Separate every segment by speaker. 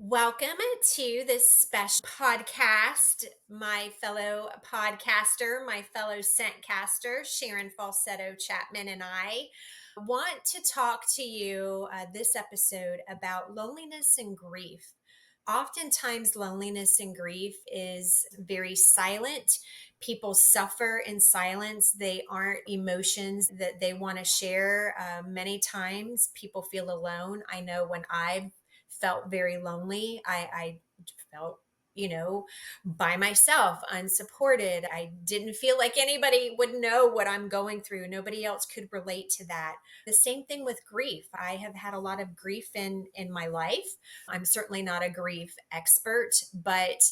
Speaker 1: Welcome to this special podcast. My fellow podcaster, my fellow scentcaster, Sharon Falsetto Chapman, and I want to talk to you this episode about loneliness and grief. Oftentimes, loneliness and grief is very silent. People suffer in silence. They aren't emotions that they want to share. Many times, people feel alone. I know when I've felt very lonely. I felt, by myself, unsupported. I didn't feel like anybody would know what I'm going through. Nobody else could relate to that. The same thing with grief. I have had a lot of grief in my life. I'm certainly not a grief expert, but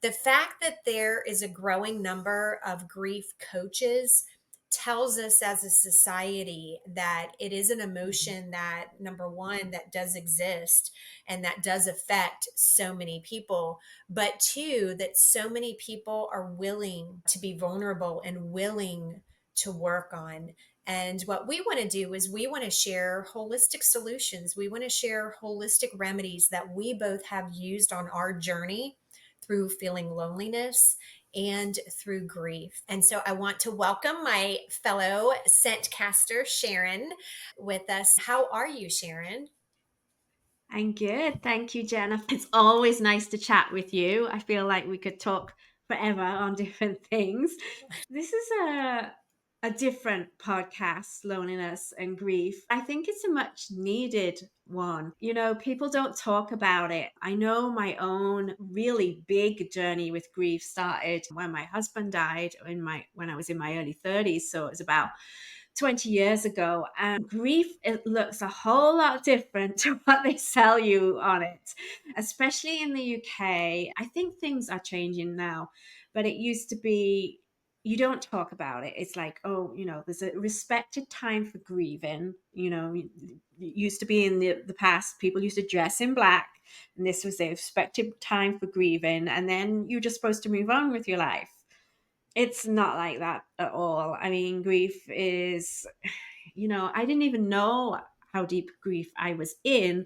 Speaker 1: the fact that there is a growing number of grief coaches tells us as a society that it is an emotion that, number one, that does exist and that does affect so many people, but two, that so many people are willing to be vulnerable and willing to work on. And what we want to do is we want to share holistic solutions. We want to share holistic remedies that we both have used on our journey through feeling loneliness and through grief. And so I want to welcome my fellow scent caster, Sharon, with us. How are you, Sharon?
Speaker 2: I'm good. Thank you, Jennifer. It's always nice to chat with you. I feel like we could talk forever on different things. This is a different podcast, loneliness and grief. I think it's a much needed one. People don't talk about it. I know my own really big journey with grief started when my husband died when I was in my early 30s, so it was about 20 years ago. And grief, it looks a whole lot different to what they sell you on it, especially in the UK. I think things are changing now, but it used to be you don't talk about it. It's like, oh, there's a respected time for grieving. It used to be in the past, people used to dress in black, and this was a respected time for grieving. And then you're just supposed to move on with your life. It's not like that at all. I mean, grief is, I didn't even know how deep grief I was in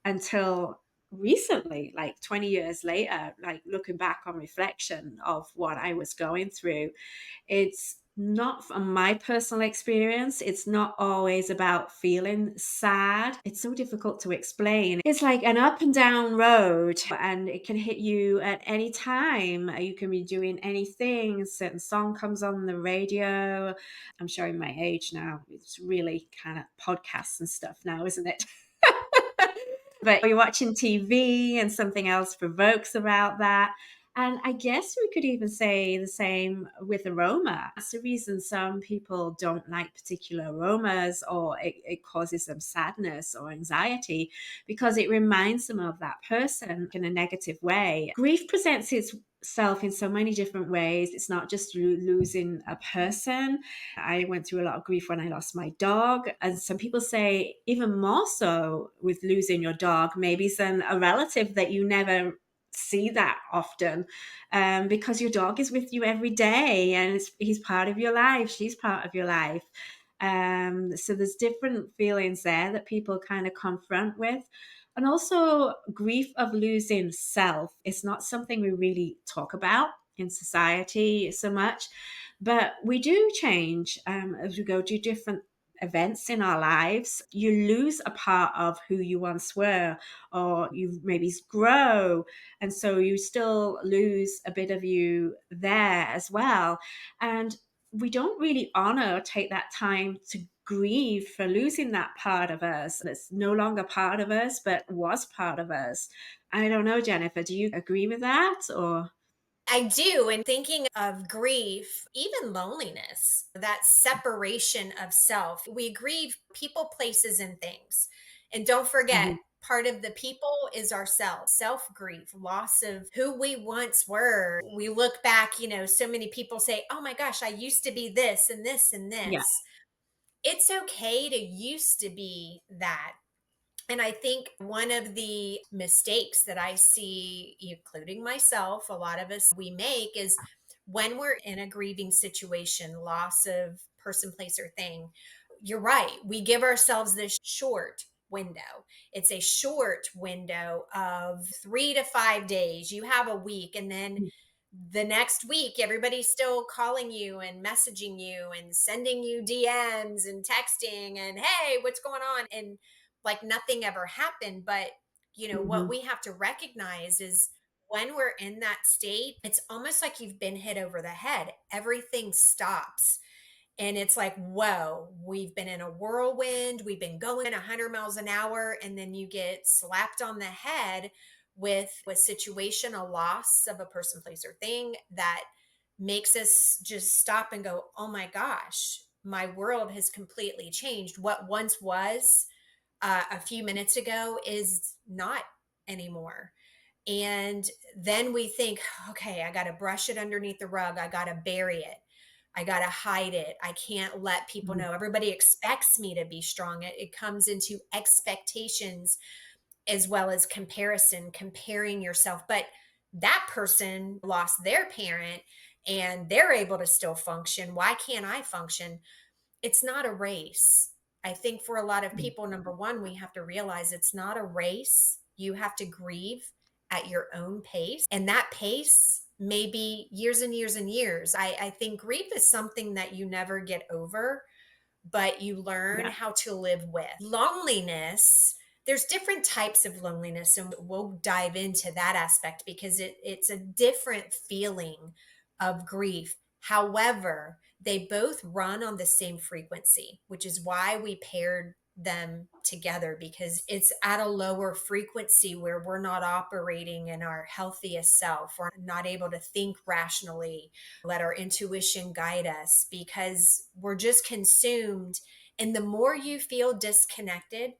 Speaker 2: until recently, like 20 years later, like looking back on reflection of what I was going through. It's not from my personal experience. It's not always about feeling sad. It's so difficult to explain. It's like an up and down road, and it can hit you at any time. You can be doing anything. A certain song comes on the radio. I'm showing my age now. It's really kind of podcasts and stuff now, isn't it? But you're watching TV and something else provokes about that. And I guess we could even say the same with aroma. That's the reason some people don't like particular aromas, or it causes them sadness or anxiety because it reminds them of that person in a negative way. Grief presents itself in so many different ways. It's not just losing a person. I went through a lot of grief when I lost my dog. And some people say even more so with losing your dog, maybe than a relative that you never see that often, because your dog is with you every day, and he's part of your life. She's part of your life. So there's different feelings there that people kind of confront with. And also grief of losing self. It's not something we really talk about in society so much. But we do change as we go to different events in our lives. You lose a part of who you once were, or you maybe grow. And so you still lose a bit of you there as well. And we don't really honor or take that time to grieve for losing that part of us that's no longer part of us, but was part of us. I don't know, Jennifer, do you agree with that? Or
Speaker 1: I do. And thinking of grief, even loneliness, that separation of self, we grieve people, places, and things. And don't forget,
Speaker 2: Mhm.
Speaker 1: part of the people is ourselves, self grief, loss of who we once were. We look back, so many people say, oh my gosh, I used to be this and this and
Speaker 2: Yeah.
Speaker 1: this. It's okay to used to be that. And I think one of the mistakes that I see, including myself, a lot of us we make is when we're in a grieving situation, loss of person, place, or thing. You're right. We give ourselves this short window. It's a short window of 3 to 5 days. You have a week, and then the next week, everybody's still calling you and messaging you and sending you DMs and texting and, hey, what's going on? And like nothing ever happened. But, what
Speaker 2: Mhm.
Speaker 1: we have to recognize is when we're in that state, it's almost like you've been hit over the head. Everything stops. And it's like, whoa, we've been in a whirlwind. We've been going 100 miles an hour. And then you get slapped on the head with a situation, a loss of a person, place, or thing that makes us just stop and go, oh my gosh, my world has completely changed. What once was a few minutes ago is not anymore. And then we think, okay, I got to brush it underneath the rug. I got to bury it. I got to hide it. I can't let people
Speaker 2: Mhm.
Speaker 1: know. Everybody expects me to be strong. It comes into expectations as well as comparison, comparing yourself. But that person lost their parent and they're able to still function. Why can't I function? It's not a race. I think for a lot of people, number one, we have to realize it's not a race. You have to grieve at your own pace. And that pace may be years and years and years. I think grief is something that you never get over, but you learn
Speaker 2: Yeah.
Speaker 1: how to live with. Loneliness, there's different types of loneliness, and we'll dive into that aspect because it's a different feeling of grief. However, they both run on the same frequency, which is why we paired them together, because it's at a lower frequency where we're not operating in our healthiest self. We're not able to think rationally, let our intuition guide us, because we're just consumed. And the more you feel disconnected,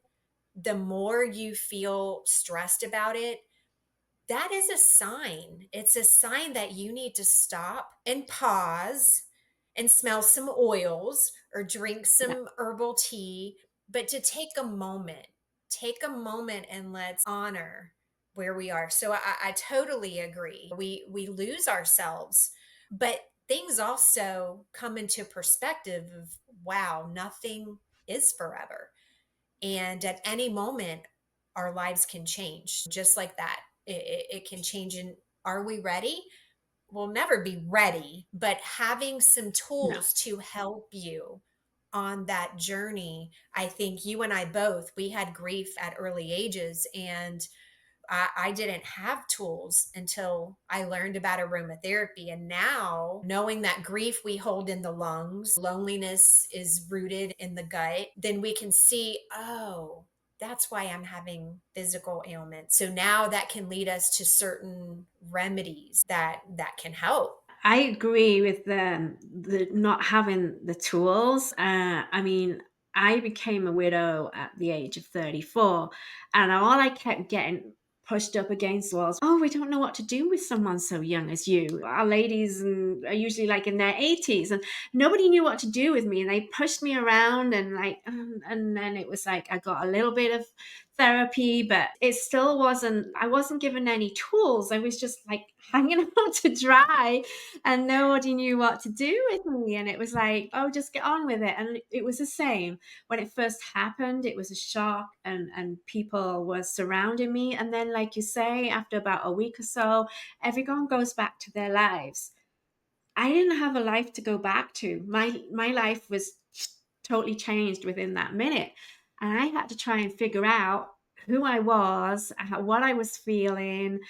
Speaker 1: the more you feel stressed about it, that is a sign. It's a sign that you need to stop and pause and smell some oils or drink
Speaker 2: Yeah.
Speaker 1: some herbal tea, but to take a moment. Take a moment and let's honor where we are. So I totally agree. We lose ourselves, but things also come into perspective of, wow, nothing is forever. And at any moment, our lives can change just like that. It can change. And are we ready? We'll never be ready, but having some
Speaker 2: Yeah.
Speaker 1: tools to help you on that journey. I think you and I both, we had grief at early ages, and I didn't have tools until I learned about aromatherapy. And now, knowing that grief we hold in the lungs, loneliness is rooted in the gut, then we can see, oh, that's why I'm having physical ailments. So now that can lead us to certain remedies that can help.
Speaker 2: I agree with the not having the tools. I mean, I became a widow at the age of 34, and all I kept getting pushed up against was, "Oh, we don't know what to do with someone so young as you. Our ladies are usually like in their 80s, and nobody knew what to do with me. And they pushed me around, and and then it was like I got a little bit of therapy, but it still wasn't. I wasn't given any tools. I was just like hanging out to dry, and nobody knew what to do with me. And it was like, oh, just get on with it. And it was the same when it first happened. It was a shock, and people were surrounding me. And then, like you say, after about a week or so, everyone goes back to their lives. I didn't have a life to go back to. My life was totally changed within that minute. And I had to try and figure out who I was, what I was feeling,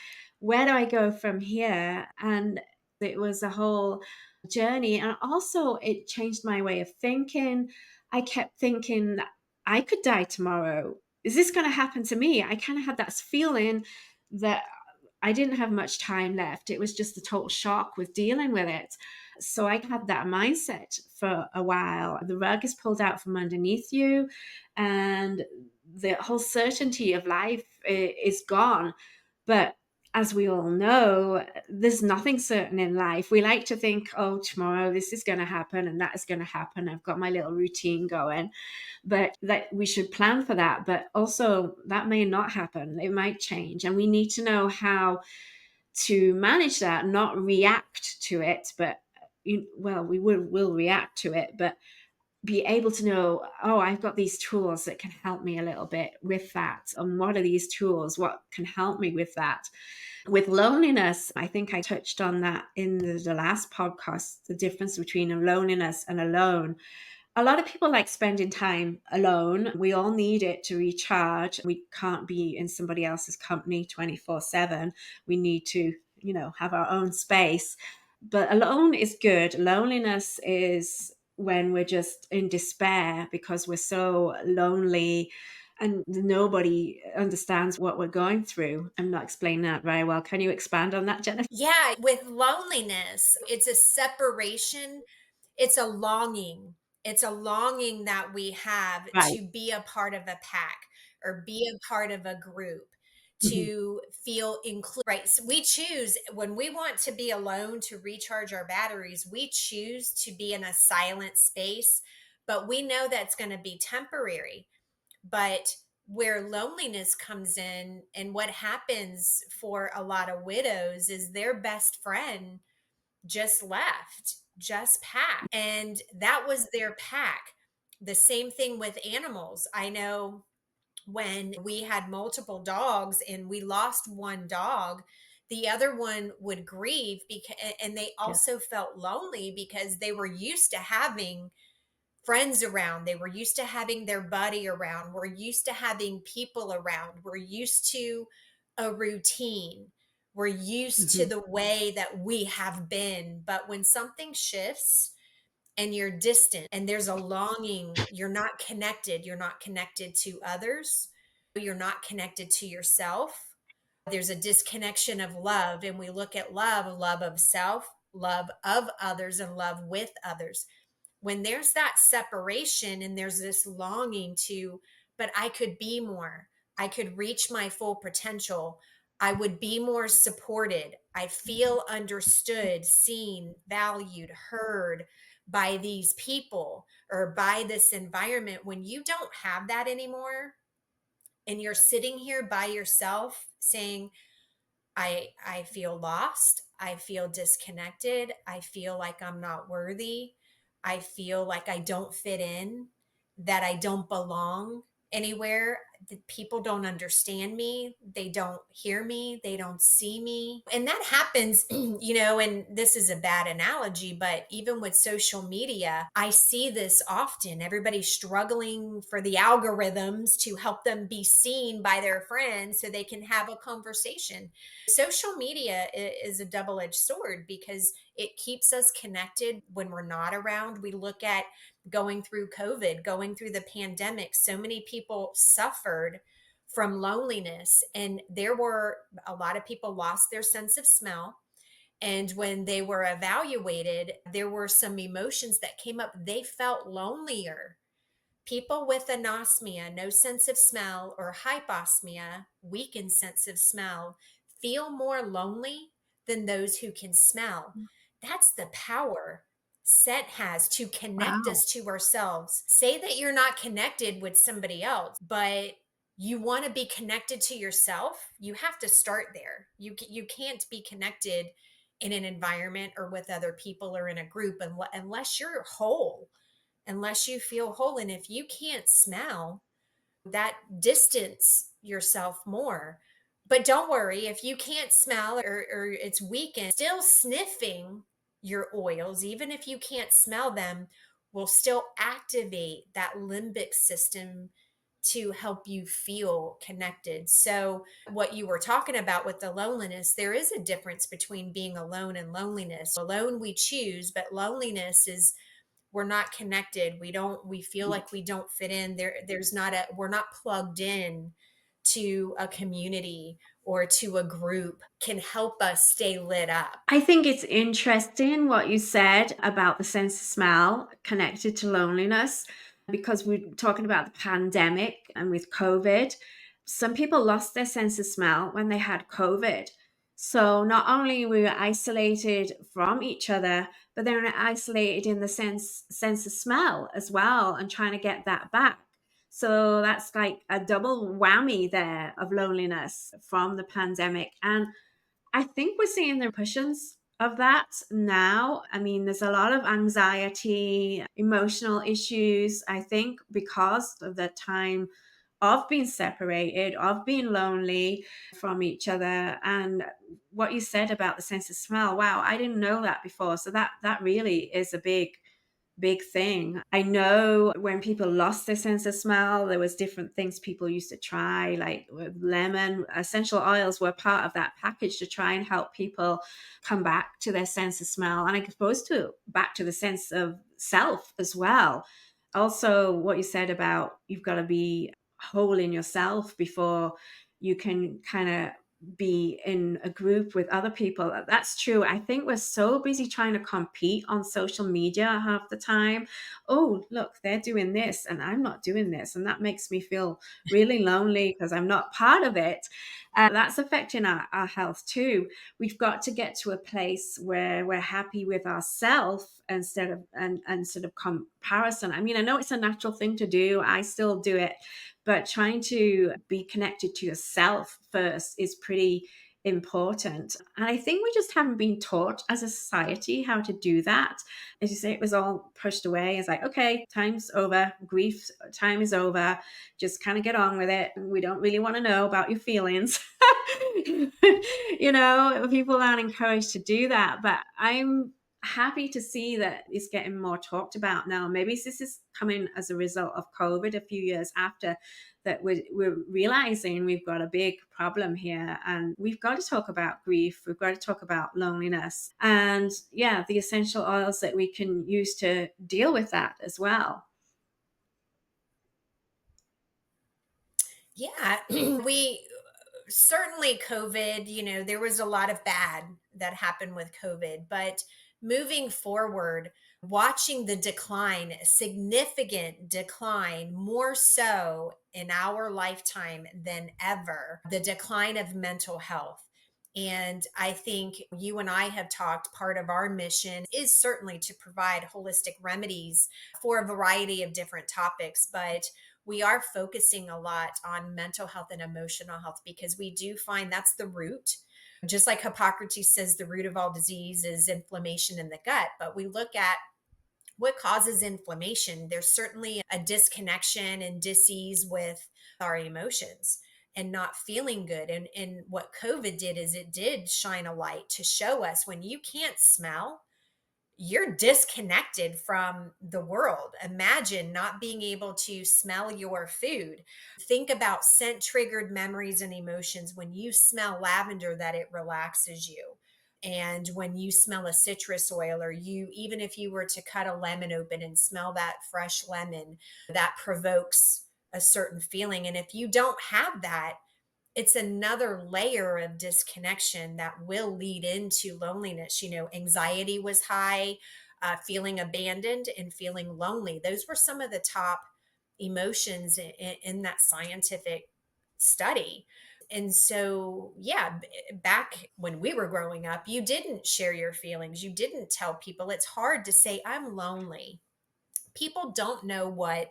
Speaker 2: where do I go from here? And it was a whole journey. And also, it changed my way of thinking. I kept thinking, I could die tomorrow. Is this going to happen to me? I kind of had that feeling that I didn't have much time left. It was just a total shock with dealing with it. So I had that mindset for a while. The rug is pulled out from underneath you, and the whole certainty of life is gone. But as we all know, there's nothing certain in life. We like to think, oh, tomorrow this is going to happen and that is going to happen. I've got my little routine going, but that we should plan for that. But also, that may not happen. It might change. And we need to know how to manage that, not react to it, but well, we will react to it, but be able to know, oh, I've got these tools that can help me a little bit with that. And what are these tools? What can help me with that? With loneliness, I think I touched on that in the last podcast, the difference between loneliness and alone. A lot of people like spending time alone. We all need it to recharge. We can't be in somebody else's company 24/7. We need to, have our own space. But alone is good. Loneliness is when we're just in despair because we're so lonely and nobody understands what we're going through. I'm not explaining that very well. Can you expand on that, Jennifer?
Speaker 1: Yeah, with loneliness, it's a separation, it's a longing. It's a longing that we have
Speaker 2: Right.
Speaker 1: to be a part of a pack or be a part of a group,
Speaker 2: Mhm.
Speaker 1: to feel included, right? So we choose when we want to be alone to recharge our batteries, we choose to be in a silent space, but we know that's going to be temporary. But where loneliness comes in, and what happens for a lot of widows is their best friend just left, just packed. And that was their pack. The same thing with animals. I know when we had multiple dogs and we lost one dog, the other one would grieve because, and they
Speaker 2: Yeah.
Speaker 1: also felt lonely because they were used to having friends around. They were used to having their buddy around. We're used to having people around. We're used to a routine. We're used to
Speaker 2: Mhm.
Speaker 1: the way that we have been. But when something shifts and you're distant and there's a longing, you're not connected. You're not connected to others. You're not connected to yourself. There's a disconnection of love. And we look at love, love of self, love of others, and love with others. When there's that separation and there's this longing to, but I could be more, I could reach my full potential, I would be more supported, I feel understood, seen, valued, heard by these people or by this environment. When you don't have that anymore and you're sitting here by yourself saying, I feel lost. I feel disconnected. I feel like I'm not worthy. I feel like I don't fit in, that I don't belong anywhere. That people don't understand me. They don't hear me. They don't see me. And that happens, and this is a bad analogy, but even with social media, I see this often. Everybody's struggling for the algorithms to help them be seen by their friends so they can have a conversation. Social media is a double edged sword because it keeps us connected when we're not around. We look at going through COVID, going through the pandemic, so many people suffered from loneliness. And there were a lot of people lost their sense of smell. And when they were evaluated, there were some emotions that came up. They felt lonelier. People with anosmia, no sense of smell, or hyposmia, weakened sense of smell, feel more lonely than those who can smell. That's the power scent has to connect
Speaker 2: Wow.
Speaker 1: us to ourselves. Say that you're not connected with somebody else, but you want to be connected to yourself. You have to start there. You can't be connected in an environment or with other people or in a group unless you're whole, unless you feel whole. And if you can't smell, that distance yourself more. But don't worry, if you can't smell or it's weakened, still sniffing your oils, even if you can't smell them, will still activate that limbic system to help you feel connected. So, what you were talking about with the loneliness, there is a difference between being alone and loneliness. Alone we choose, but loneliness is we're not connected. We feel like we don't fit in. We're not plugged in to a community or to a group can help us stay lit up.
Speaker 2: I think it's interesting what you said about the sense of smell connected to loneliness because we're talking about the pandemic and with COVID. Some people lost their sense of smell when they had COVID. So not only were we isolated from each other, but they were isolated in the sense of smell as well and trying to get that back. So that's like a double whammy there of loneliness from the pandemic. And I think we're seeing the repercussions of that now. I mean, there's a lot of anxiety, emotional issues, I think, because of the time of being separated, of being lonely from each other. And what you said about the sense of smell, wow, I didn't know that before. So that really is a big thing. I know when people lost their sense of smell, there was different things people used to try, like with lemon. Essential oils were part of that package to try and help people come back to their sense of smell, and I suppose to back to the sense of self as well. Also, what you said about you've got to be whole in yourself before you can kind of be in a group with other people. That's true. I think we're so busy trying to compete on social media half the time. Oh, look, they're doing this and I'm not doing this. And that makes me feel really lonely because I'm not part of it. That's affecting our health too. We've got to get to a place where we're happy with ourselves instead of comparison. I mean, I know it's a natural thing to do. I still do it, but trying to be connected to yourself first is pretty important. And I think we just haven't been taught as a society how to do that. As you say, it was all pushed away. It's like, okay, time's over, grief time is over. Just kind of get on with it. We don't really want to know about your feelings. People aren't encouraged to do that. But I'm happy to see that it's getting more talked about now. Maybe this is coming as a result of COVID a few years after, that we're realizing we've got a big problem here, and we've got to talk about grief. We've got to talk about loneliness, and yeah, the essential oils that we can use to deal with that as well.
Speaker 1: Yeah, we certainly COVID, there was a lot of bad that happened with COVID, but moving forward, watching the decline, significant decline, more so in our lifetime than ever, the decline of mental health. And I think you and I have talked, part of our mission is certainly to provide holistic remedies for a variety of different topics, but we are focusing a lot on mental health and emotional health because we do find that's the root. Just like Hippocrates says, the root of all disease is inflammation in the gut. But we look at what causes inflammation. There's certainly a disconnection and dis-ease with our emotions and not feeling good. And what COVID did is it did shine a light to show us when you can't smell, you're disconnected from the world. Imagine not being able to smell your food. Think about scent triggered memories and emotions. When you smell lavender, that it relaxes you. And when you smell a citrus oil, or even if you were to cut a lemon open and smell that fresh lemon, that provokes a certain feeling. And if you don't have that, it's another layer of disconnection that will lead into loneliness. Anxiety was high, feeling abandoned and feeling lonely. Those were some of the top emotions in that scientific study. And so, yeah, back when we were growing up, you didn't share your feelings. You didn't tell people. It's hard to say, I'm lonely. People don't know what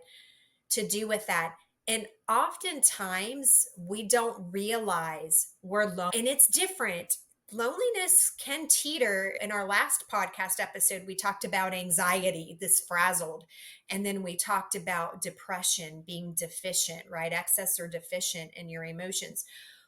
Speaker 1: to do with that. And oftentimes we don't realize we're alone. And it's different. Loneliness can teeter. In our last podcast episode, we talked about anxiety, this frazzled. And then we talked about depression, being deficient, right? Excess or deficient in your emotions.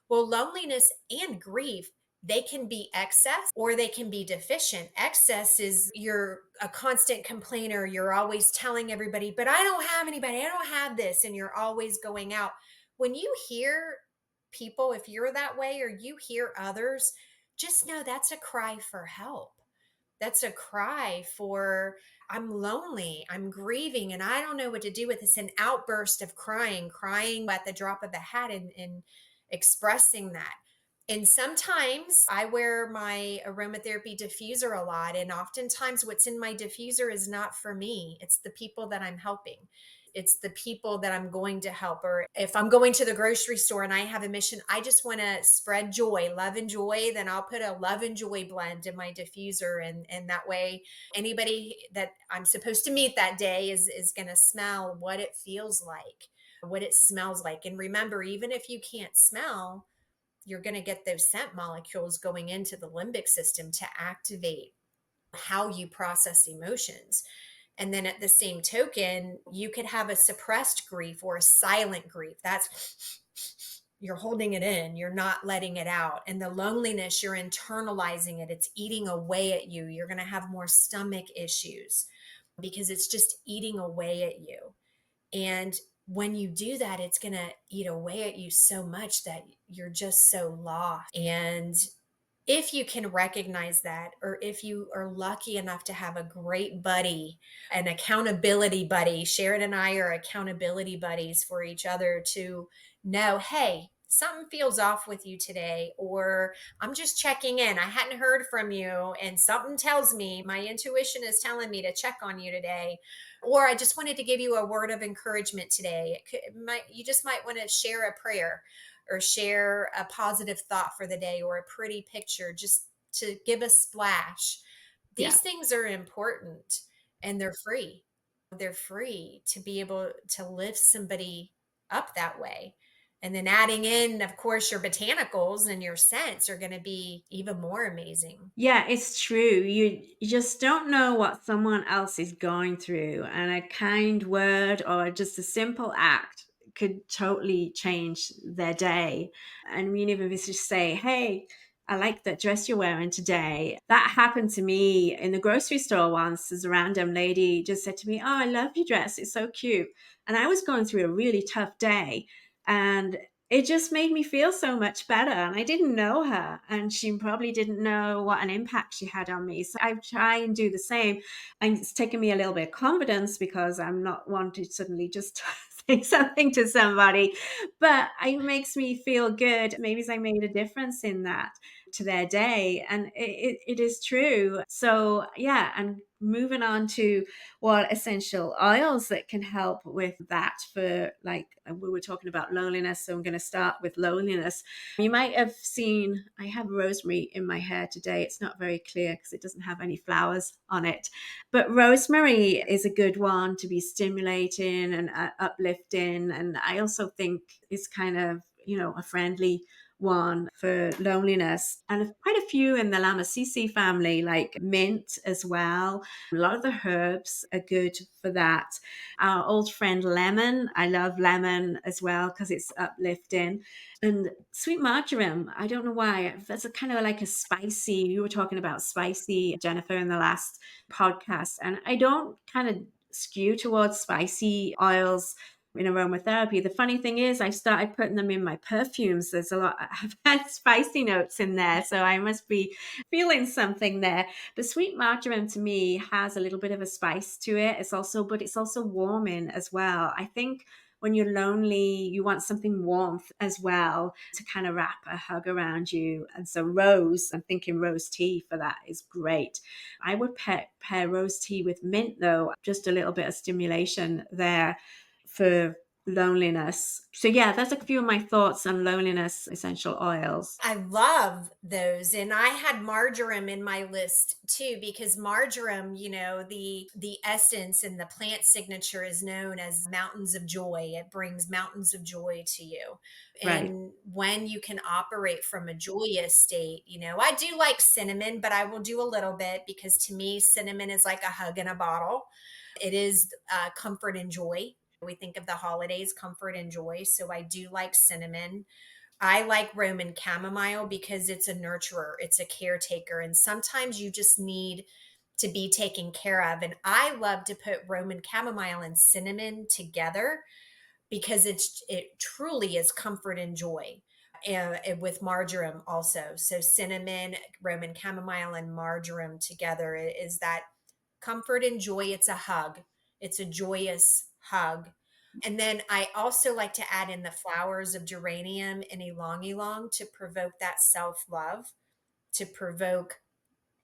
Speaker 1: Well, loneliness and grief, they can be excess or they can be deficient. Excess is you're a constant complainer. You're always telling everybody, but I don't have anybody. I don't have this. And you're always going out. When you hear people, if you're that way or you hear others, just know that's a cry for help. That's a cry for, I'm lonely, I'm grieving, and I don't know what to do with this. An outburst of crying at the drop of a hat, and expressing that. And sometimes I wear my aromatherapy diffuser a lot. And oftentimes, what's in my diffuser is not for me, it's the people that I'm helping. It's the people that I'm going to help. Or if I'm going to the grocery store and I have a mission, I just want to spread joy, love and joy, then I'll put a love and joy blend in my diffuser. And that way, anybody that I'm supposed to meet that day is going to smell what it feels like, what it smells like. And remember, even if you can't smell, you're going to get those scent molecules going into the limbic system to activate how you process emotions. And then at the same token, you could have a suppressed grief or a silent grief. That's you're holding it in, you're not letting it out. And the loneliness, you're internalizing it, it's eating away at you. You're going to have more stomach issues because it's just eating away at you. And when you do that, it's going to eat away at you so much that you're just so lost. And if you can recognize that, or if you are lucky enough to have a great buddy, an accountability buddy, Sharon and I are accountability buddies for each other to know, hey, something feels off with you today, or I'm just checking in. I hadn't heard from you, and something tells me, my intuition is telling me to check on you today. Or I just wanted to give you a word of encouragement today. You just might want to share a prayer or share a positive thought for the day or a pretty picture just to give a splash.
Speaker 2: Yeah.
Speaker 1: These things are important and they're free. They're free to be able to lift somebody up that way. And then adding in, of course, your botanicals and your scents are going to be even more amazing.
Speaker 2: Yeah, it's true. You just don't know what someone else is going through, and a kind word or just a simple act could totally change their day. And I mean, even if it's just say, "Hey, I like that dress you're wearing today." That happened to me in the grocery store once. As a random lady just said to me, "Oh, I love your dress. It's so cute." And I was going through a really tough day, and it just made me feel so much better. And I didn't know her, and she probably didn't know what an impact she had on me. So I try and do the same. And it's taken me a little bit of confidence because I'm not one to suddenly just say something to somebody, but it makes me feel good. Maybe I made a difference in that to their day. And it is true. So, yeah. And moving on to what essential oils that can help with that for, like, we were talking about loneliness, so I'm going to start with loneliness. You might have seen I have rosemary in my hair today. It's not very clear because it doesn't have any flowers on it, but rosemary is a good one to be stimulating and uplifting. And I also think it's kind of, a friendly one for loneliness. And quite a few in the Lamassisi family, like mint as well. A lot of the herbs are good for that. Our old friend lemon, I love lemon as well because it's uplifting. And sweet marjoram, I don't know why. That's a kind of like a spicy, you were talking about spicy, Jennifer, in the last podcast. And I don't kind of skew towards spicy oils in aromatherapy. The funny thing is, I started putting them in my perfumes. There's a lot, I've had spicy notes in there, so I must be feeling something there. The sweet marjoram to me has a little bit of a spice to it. But it's also warming as well. I think when you're lonely, you want something warmth as well to kind of wrap a hug around you. And so rose, I'm thinking rose tea for that is great. I would pair rose tea with mint though, just a little bit of stimulation there for loneliness. So yeah, that's a few of my thoughts on loneliness essential oils.
Speaker 1: I love those. And I had marjoram in my list too, because marjoram, the essence and the plant signature is known as mountains of joy. It brings mountains of joy to you.
Speaker 2: Right.
Speaker 1: And when you can operate from a joyous state, I do like cinnamon, but I will do a little bit because to me, cinnamon is like a hug in a bottle. It is comfort and joy. We think of the holidays, comfort and joy. So I do like cinnamon. I like Roman chamomile because it's a nurturer, it's a caretaker, and sometimes you just need to be taken care of. And I love to put Roman chamomile and cinnamon together because it truly is comfort and joy. And with marjoram also. So cinnamon, Roman chamomile, and marjoram together is that comfort and joy. It's a hug. It's a joyous hug. And then I also like to add in the flowers of geranium and ylang ylang to provoke that self love, to provoke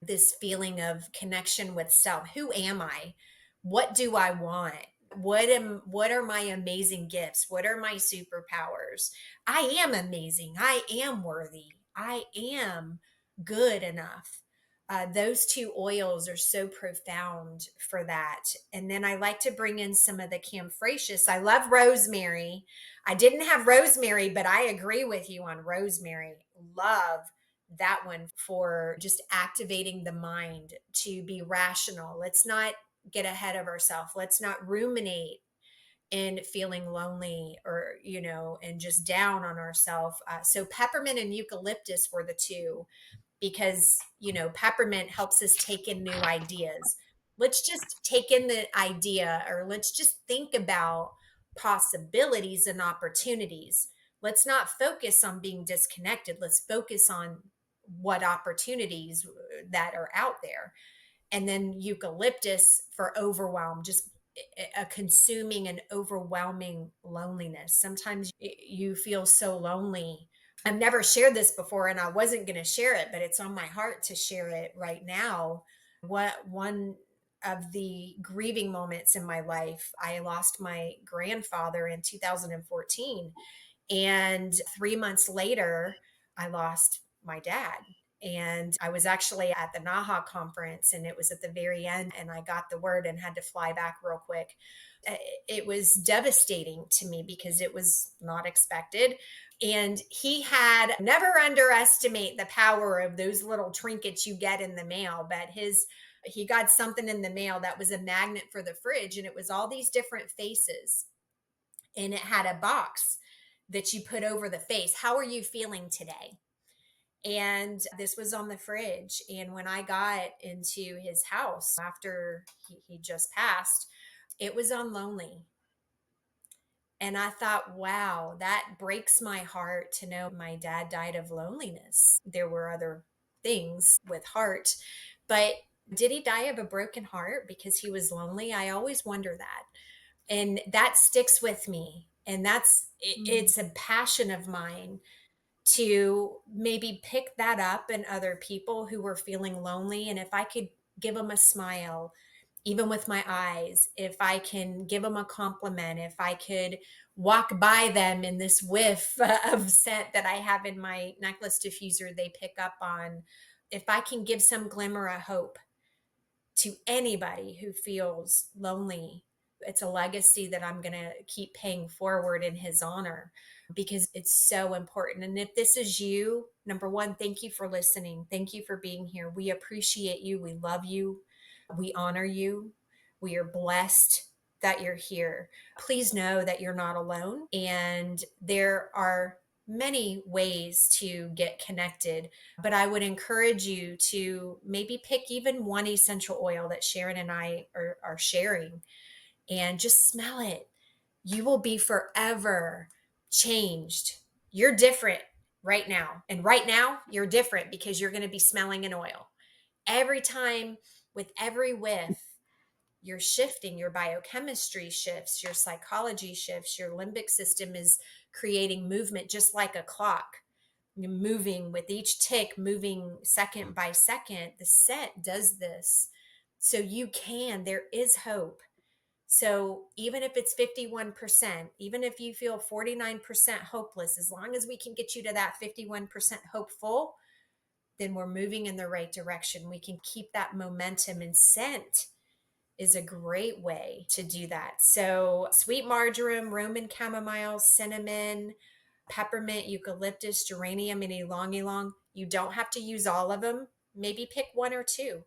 Speaker 1: this feeling of connection with self. Who am I? What do I want? What are my amazing gifts? What are my superpowers? I am amazing. I am worthy. I am good enough. Those two oils are so profound for that. And then I like to bring in some of the camphracus. I love rosemary. I didn't have rosemary, but I agree with you on rosemary. love that one for just activating the mind to be rational. Let's not get ahead of ourselves. Let's not ruminate in feeling lonely or, and just down on ourselves. So peppermint and eucalyptus were the two, because peppermint helps us take in new ideas. Let's just take in the idea, or let's just think about possibilities and opportunities. Let's not focus on being disconnected. Let's focus on what opportunities that are out there. And then eucalyptus for overwhelm, just a consuming and overwhelming loneliness. Sometimes you feel so lonely. I've never shared this before, and I wasn't going to share it, but it's on my heart to share it right now. What one of the grieving moments in my life, I lost my grandfather in 2014. And 3 months later, I lost my dad. And I was actually at the NAHA conference, and it was at the very end, and I got the word and had to fly back real quick. It was devastating to me because it was not expected. And he had never underestimate the power of those little trinkets you get in the mail, but he got something in the mail that was a magnet for the fridge, and it was all these different faces, and it had a box that you put over the face. How are you feeling today? And this was on the fridge. And when I got into his house after he just passed, it was on lonely. And I thought, wow, that breaks my heart to know my dad died of loneliness. There were other things with heart, but did he die of a broken heart because he was lonely? I always wonder that. And that sticks with me. And
Speaker 2: Mm.
Speaker 1: it's a passion of mine to maybe pick that up in other people who were feeling lonely. And if I could give them a smile, even with my eyes, if I can give them a compliment, if I could walk by them in this whiff of scent that I have in my necklace diffuser they pick up on, if I can give some glimmer of hope to anybody who feels lonely, it's a legacy that I'm going to keep paying forward in his honor, because it's so important. And if this is you, number one, thank you for listening. Thank you for being here. We appreciate you. We love you. We honor you. We are blessed that you're here. Please know that you're not alone, and there are many ways to get connected, but I would encourage you to maybe pick even one essential oil that Sharon and I are sharing, and just smell it. You will be forever changed. You're different right now. And right now, you're different because you're going to be smelling an oil. Every time, with every whiff, you're shifting, your biochemistry shifts, your psychology shifts, your limbic system is creating movement just like a clock. You're moving with each tick, moving second by second. The scent does this. So there is hope. So even if it's 51%, even if you feel 49% hopeless, as long as we can get you to that 51% hopeful, then we're moving in the right direction. We can keep that momentum, and scent is a great way to do that. So sweet marjoram, Roman chamomile, cinnamon, peppermint, eucalyptus, geranium, and ylang ylang. You don't have to use all of them. Maybe pick one or two.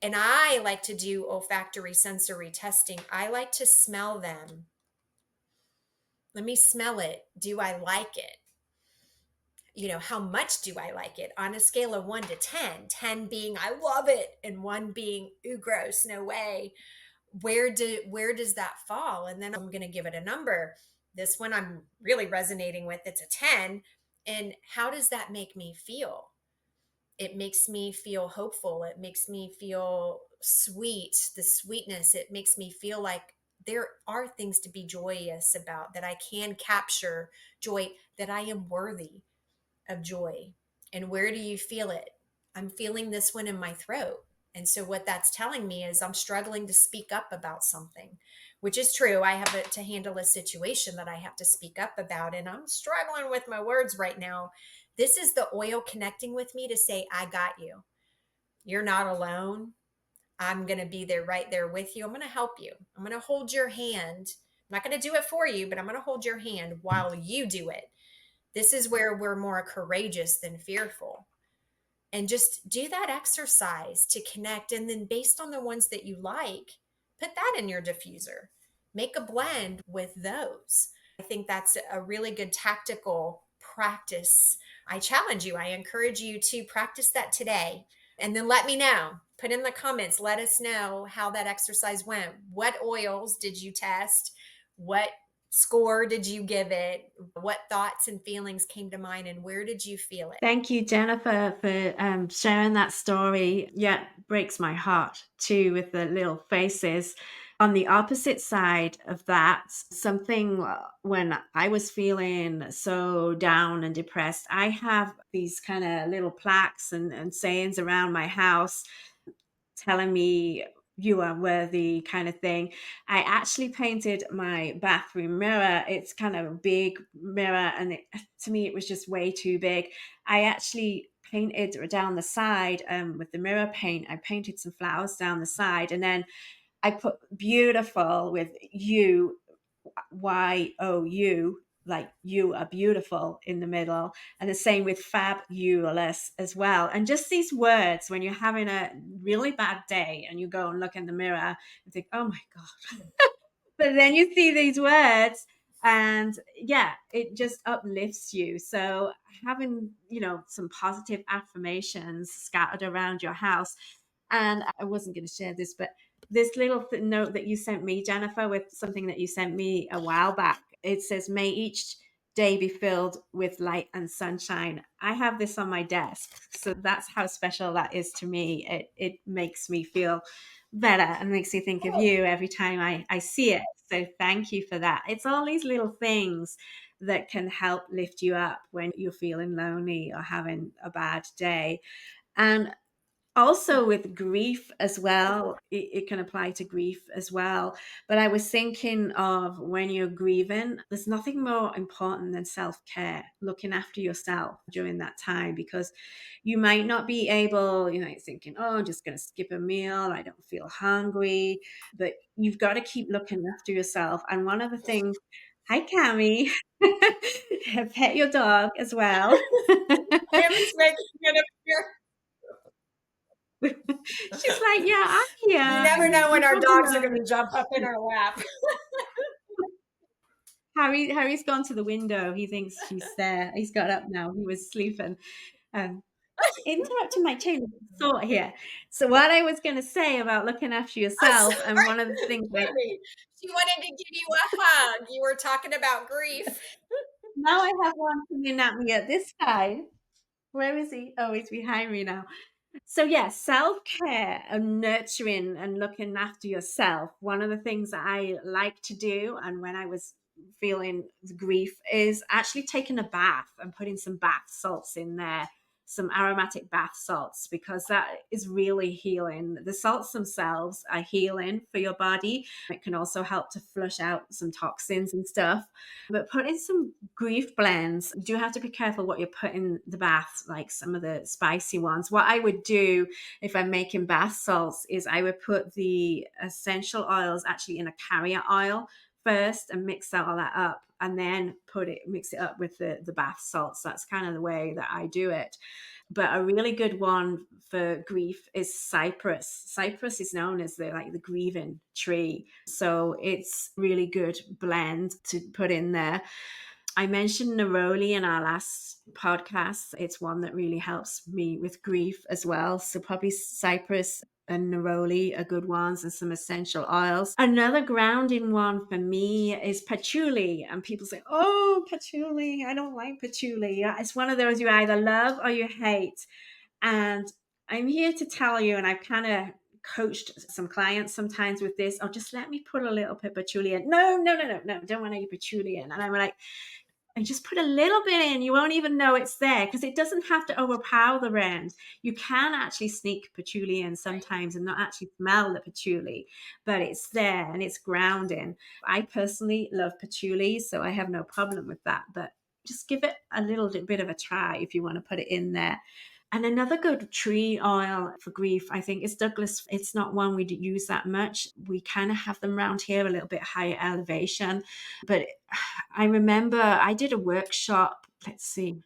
Speaker 1: And I like to do olfactory sensory testing. I like to smell them. Let me smell it. Do I like it? How much do I like it on a scale of 1 to 10? 10 being I love it, and 1 being ooh, gross, no way. Where does that fall? And then I'm going to give it a number. This one I'm really resonating with, it's a 10. And how does that make me feel? It makes me feel hopeful. It makes me feel sweet, the sweetness. It makes me feel like there are things to be joyous about, that I can capture joy, that I am worthy of joy. And where do you feel it? I'm feeling this one in my throat. And so what that's telling me is I'm struggling to speak up about something, which is true. I have to handle a situation that I have to speak up about, and I'm struggling with my words right now. This is the oil connecting with me to say, I got you. You're not alone. I'm going to be there, right there with you. I'm going to help you. I'm going to hold your hand. I'm not going to do it for you, but I'm going to hold your hand while you do it. This is where we're more courageous than fearful. And just do that exercise to connect. And then, based on the ones that you like, put that in your diffuser. Make a blend with those. I think that's a really good tactical practice. I challenge you, I encourage you to practice that today. And then let me know. Put in the comments, let us know how that exercise went. What oils did you test? What score did you give it? What thoughts and feelings came to mind, and where did you feel it?
Speaker 2: Thank you, Jennifer, for sharing that story. Yeah, breaks my heart too with the little faces. On the opposite side of that, something when I was feeling so down and depressed, I have these kind of little plaques and sayings around my house telling me you are worthy kind of thing. I actually painted my bathroom mirror. It's kind of a big mirror, and to me, it was just way too big. I actually painted down the side with the mirror paint. I painted some flowers down the side, and then I put beautiful with you YOU, like you are beautiful in the middle. And the same with fabulous as well. And just these words, when you're having a really bad day and you go and look in the mirror and think, oh my God. But then you see these words and yeah, it just uplifts you. So having, some positive affirmations scattered around your house. And I wasn't going to share this, but this little note that you sent me, Jennifer, with something that you sent me a while back, it says, may each day be filled with light and sunshine. I have this on my desk. So that's how special that is to me. It makes me feel better and makes me think of you every time I see it. So thank you for that. It's all these little things that can help lift you up when you're feeling lonely or having a bad day. And also with grief as well, it can apply to grief as well. But I was thinking of when you're grieving, there's nothing more important than self-care, looking after yourself during that time, because you might not be able, thinking, oh, I'm just going to skip a meal, I don't feel hungry, but you've got to keep looking after yourself. And one of the things, hi Cami, pet your dog as well.
Speaker 1: I was making it appear.
Speaker 2: She's like, yeah, I'm
Speaker 1: You
Speaker 2: here.
Speaker 1: never know when
Speaker 2: You
Speaker 1: our
Speaker 2: probably
Speaker 1: dogs are
Speaker 2: know.
Speaker 1: going to jump up in our lap.
Speaker 2: Harry's gone to the window. He thinks she's there. He's got up now. He was sleeping. Um, interrupting my chain of thought here. So what I was going to say about looking after
Speaker 1: I'm
Speaker 2: yourself, and one of the things I
Speaker 1: sorry. She wanted to give you a hug. You were talking about grief.
Speaker 2: now I have one coming at me at this side. Where is he? Oh, he's behind me now. So yeah, self-care and nurturing and looking after yourself. One of the things that I like to do, and when I was feeling grief, is actually taking a bath and putting some bath salts in there, some aromatic bath salts, because that is really healing. The salts themselves are healing for your body. It can also help to flush out some toxins and stuff. But put in some grief blends. You do have to be careful what you put in the bath, like some of the spicy ones. What I would do if I'm making bath salts is I would put the essential oils actually in a carrier oil first and mix all that up, and then mix it up with the bath salts. That's kind of the way that I do it. But a really good one for grief is cypress. Cypress is known as the grieving tree. So it's really good blend to put in there. I mentioned neroli in our last podcast. It's one that really helps me with grief as well. So probably cypress and neroli are good ones, and some essential oils. Another grounding one for me is patchouli. And people say, oh, patchouli, I don't like patchouli. It's one of those you either love or you hate. And I'm here to tell you, and I've kind of coached some clients sometimes with this, oh, just let me put a little bit of patchouli in. No, no, no, no, no, don't want any patchouli in. And I'm like, and just put a little bit in. You won't even know it's there, because it doesn't have to overpower the rend. You can actually sneak patchouli in sometimes and not actually smell the patchouli, but it's there and it's grounding. I personally love patchouli, so I have no problem with that. But just give it a little bit of a try if you want to put it in there. And another good tree oil for grief, I think, is Douglas. It's not one we use that much. We kind of have them around here a little bit higher elevation. But I remember I did a workshop let's see,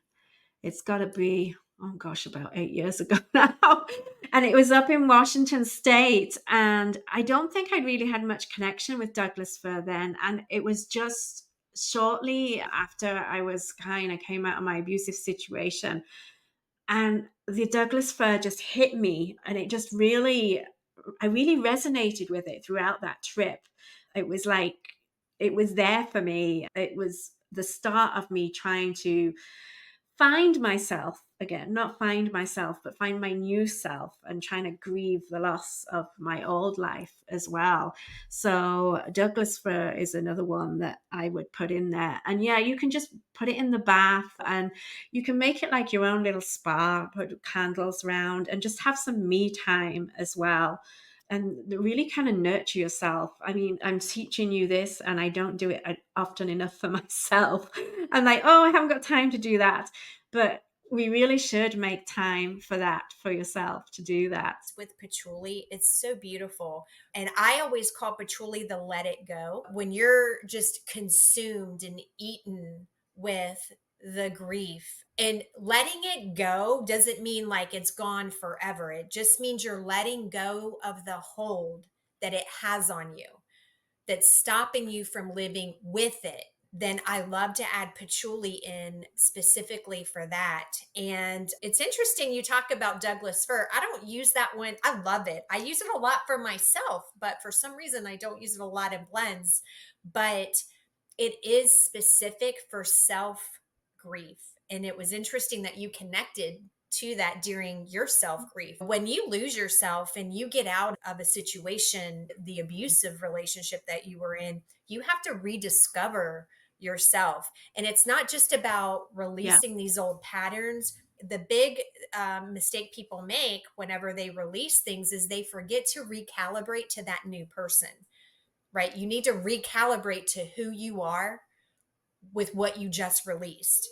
Speaker 2: it's got to be, oh gosh, about 8 years ago now. And it was up in Washington State. And I don't think I really had much connection with Douglas fir then. And it was just shortly after I was kind of came out of my abusive situation. And the Douglas fir just hit me. And it just really, I really resonated with it throughout that trip. It was like, it was there for me. It was the start of me trying to find myself again, not find myself, but find my new self, and trying to grieve the loss of my old life as well. So Douglas fir is another one that I would put in there. And yeah, you can just put it in the bath, and you can make it like your own little spa, put candles around and just have some me time as well, and really kind of nurture yourself. I mean, I'm teaching you this and I don't do it often enough for myself. I'm like, oh, I haven't got time to do that. But we really should make time for that, for yourself to do that.
Speaker 1: With patchouli, it's so beautiful. And I always call patchouli the let it go. When you're just consumed and eaten with the grief, and letting it go doesn't mean like it's gone forever. It just means you're letting go of the hold that it has on you, that's stopping you from living with it. Then I love to add patchouli in specifically for that. And it's interesting you talk about Douglas fir. I don't use that one. I love it. I use it a lot for myself, but for some reason I don't use it a lot in blends. But it is specific for self grief. And it was interesting that you connected to that during your self grief. When you lose yourself and you get out of a situation, the abusive relationship that you were in, you have to rediscover yourself. And it's not just about
Speaker 2: Yeah.
Speaker 1: releasing these old patterns. The big mistake people make whenever they release things is they forget to recalibrate to that new person, right? You need to recalibrate to who you are with what you just released.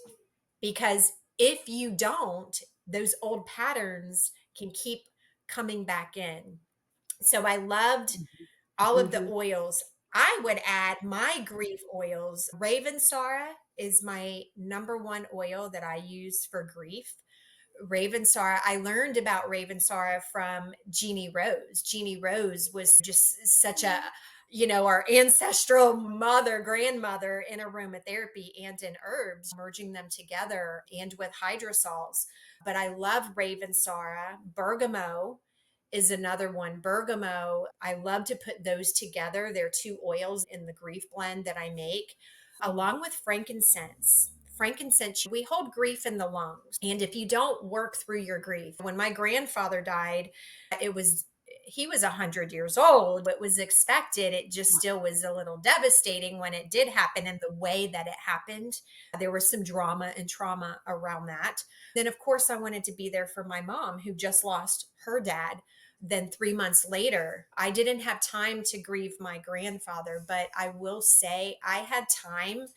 Speaker 1: Because if you don't, those old patterns can keep coming back in. So I loved all of the
Speaker 2: Mhm.
Speaker 1: oils. I would add my grief oils. Raven Sarah is my number one oil that I use for grief. Ravensara, I learned about Ravensara from Jeannie Rose. Jeannie Rose was just such a, our ancestral mother, grandmother in aromatherapy and in herbs, merging them together and with hydrosols. But I love Ravensara. Bergamot is another one. Bergamot, I love to put those together. They're two oils in the grief blend that I make, along with frankincense. Frankincense, we hold grief in the lungs. And if you don't work through your grief, when my grandfather died, it was he was 100 years old. It was expected. It just still was a little devastating when it did happen and the way that it happened. There was some drama and trauma around that. Then, of course, I wanted to be there for my mom who just lost her dad. Then 3 months later, I didn't have time to grieve my grandfather, but I will say I had time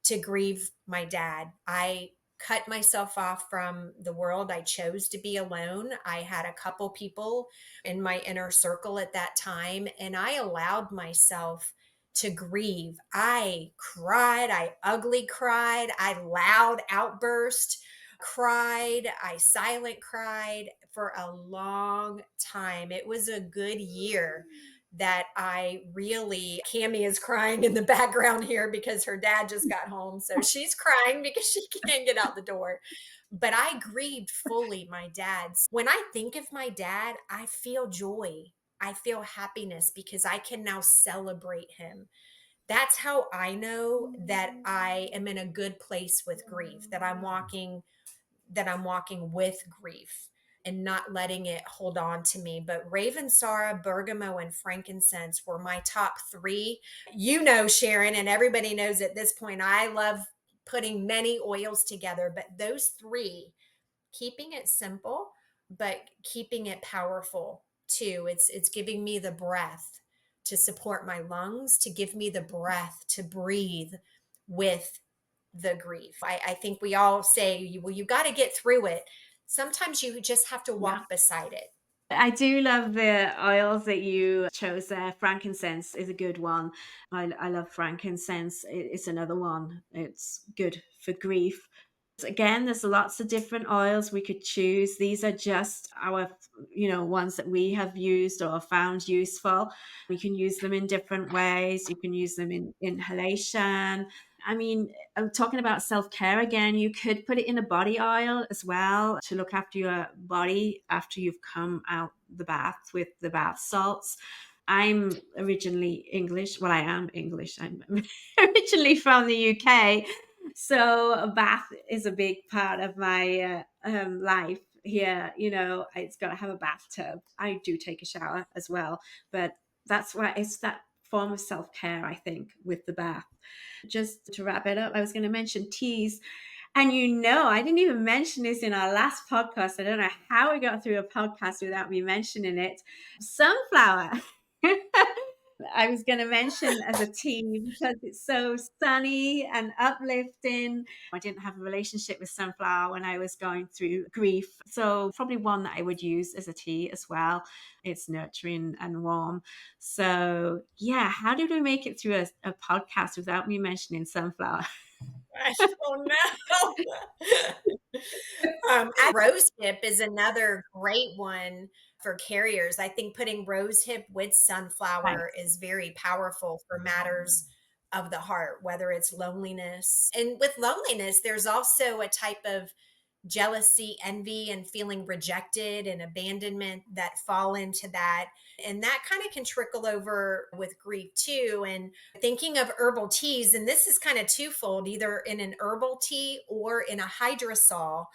Speaker 1: to grieve my dad. I cut myself off from the world. I chose to be alone. I had a couple people in my inner circle at that time, and I allowed myself to grieve. I cried. I ugly cried. I loud outburst cried. I silent cried for a long time. It was a good year that I really, Cami is crying in the background here because her dad just got home. So she's crying because she can't get out the door. But I grieved fully my dad's. When I think of my dad, I feel joy. I feel happiness because I can now celebrate him. That's how I know that I am in a good place with grief, that I'm walking with grief and not letting it hold on to me. But Ravensara, Bergamo, and frankincense were my top three. Sharon, and everybody knows at this point, I love putting many oils together, but those three, keeping it simple, but keeping it powerful too. It's giving me the breath to support my lungs, to give me the breath to breathe with the grief. I think we all say, well, you got to get through it. Sometimes you just have to
Speaker 2: Yeah.
Speaker 1: walk beside it.
Speaker 2: I do love the oils that you chose there. Frankincense is a good one. I love frankincense. It's another one. It's good for grief. Again, there's lots of different oils we could choose. These are just our, ones that we have used or found useful. You can use them in different ways. You can use them in inhalation. I mean, I'm talking about self care again. You could put it in a body oil as well to look after your body after you've come out the bath with the bath salts. I'm originally English. Well, I am English. I'm originally from the UK. So a bath is a big part of my life here. It's got to have a bathtub. I do take a shower as well, but that's why it's that form of self care, I think, with the bath. Just to wrap it up, I was going to mention teas. And I didn't even mention this in our last podcast. I don't know how we got through a podcast without me mentioning it. Sunflower. I was going to mention as a tea because it's so sunny and uplifting. I didn't have a relationship with sunflower when I was going through grief. So, probably one that I would use as a tea as well. It's nurturing and warm. So, yeah, how did we make it through a podcast without me mentioning sunflower?
Speaker 1: I don't know. Rose hip is another great one for carriers. I think putting rose hip with
Speaker 2: Right.
Speaker 1: sunflower is very powerful for matters of the heart, whether it's loneliness. And with loneliness, there's also a type of jealousy, envy, and feeling rejected and abandonment that fall into that. And that kind of can trickle over with grief too. And thinking of herbal teas, and this is kind of twofold, either in an herbal tea or in a hydrosol.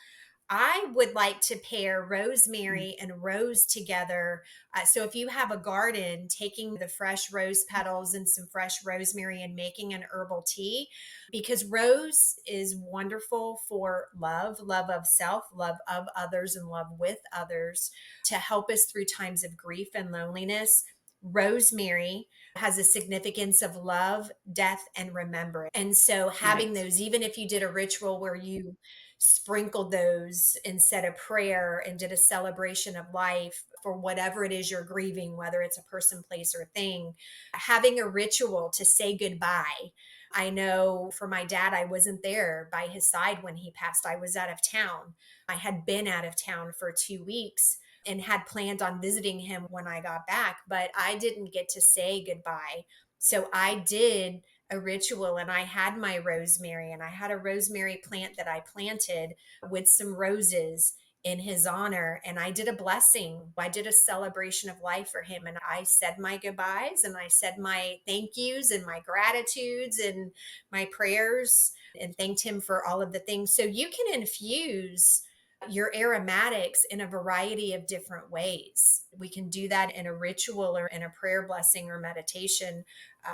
Speaker 1: I would like to pair rosemary and rose together. So if you have a garden, taking the fresh rose petals and some fresh rosemary and making an herbal tea, because rose is wonderful for love, love of self, love of others, and love with others to help us through times of grief and loneliness. Rosemary has a significance of love, death, and remembrance. And so having
Speaker 2: Right.
Speaker 1: those, even if you did a ritual where you sprinkled those and said a prayer and did a celebration of life for whatever it is you're grieving, whether it's a person, place, or thing, having a ritual to say goodbye. I know for my dad, I wasn't there by his side when he passed. I was out of town. I had been out of town for 2 weeks and had planned on visiting him when I got back, but I didn't get to say goodbye. So I did a ritual and I had my rosemary and I had a rosemary plant that I planted with some roses in his honor. And I did a blessing. I did a celebration of life for him. And I said my goodbyes and I said my thank yous and my gratitudes and my prayers and thanked him for all of the things. So you can infuse your aromatics in a variety of different ways. We can do that in a ritual or in a prayer blessing or meditation,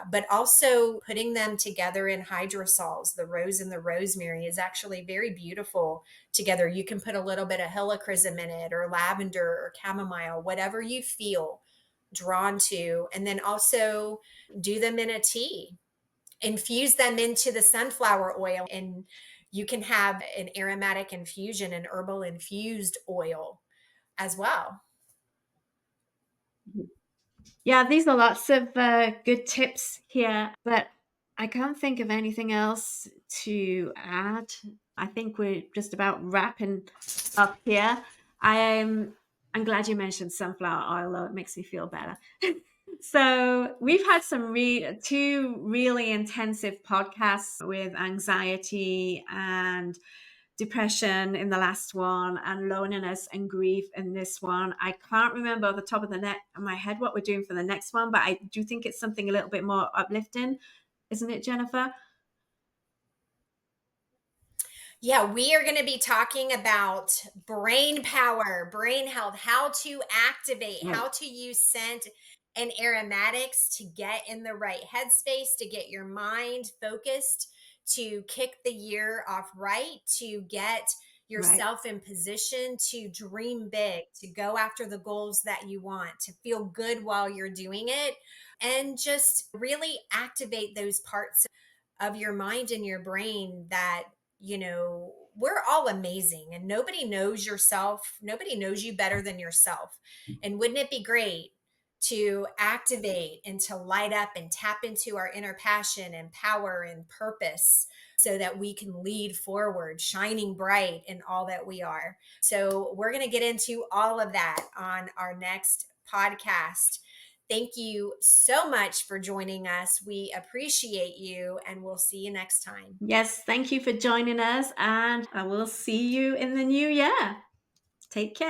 Speaker 1: but also putting them together in hydrosols. The rose and the rosemary is actually very beautiful together. You can put a little bit of helichrysum in it or lavender or chamomile, whatever you feel drawn to, and then also do them in a tea, infuse them into the sunflower oil, and you can have an aromatic infusion, an herbal infused oil as well.
Speaker 2: Yeah, these are lots of good tips here, but I can't think of anything else to add. I think we're just about wrapping up here. I'm glad you mentioned sunflower oil, though it makes me feel better. So we've had two really intensive podcasts with anxiety and depression in the last one and loneliness and grief in this one. I can't remember off the top of my head what we're doing for the next one, but I do think it's something a little bit more uplifting, isn't it, Jennifer?
Speaker 1: Yeah, we are going to be talking about brain power, brain health, how to activate,
Speaker 2: Right.
Speaker 1: how to use scent and aromatics to get in the right headspace, to get your mind focused, to kick the year off right, to get
Speaker 2: Right.
Speaker 1: yourself in position to dream big, to go after the goals that you want, to feel good while you're doing it, and just really activate those parts of your mind and your brain that, we're all amazing and nobody knows yourself. Nobody knows you better than yourself. And wouldn't it be great to activate and to light up and tap into our inner passion and power and purpose so that we can lead forward, shining bright in all that we are. So, we're going to get into all of that on our next podcast. Thank you so much for joining us. We appreciate you, and we'll see you next time.
Speaker 2: Yes, thank you for joining us, and I will see you in the new year. Take care.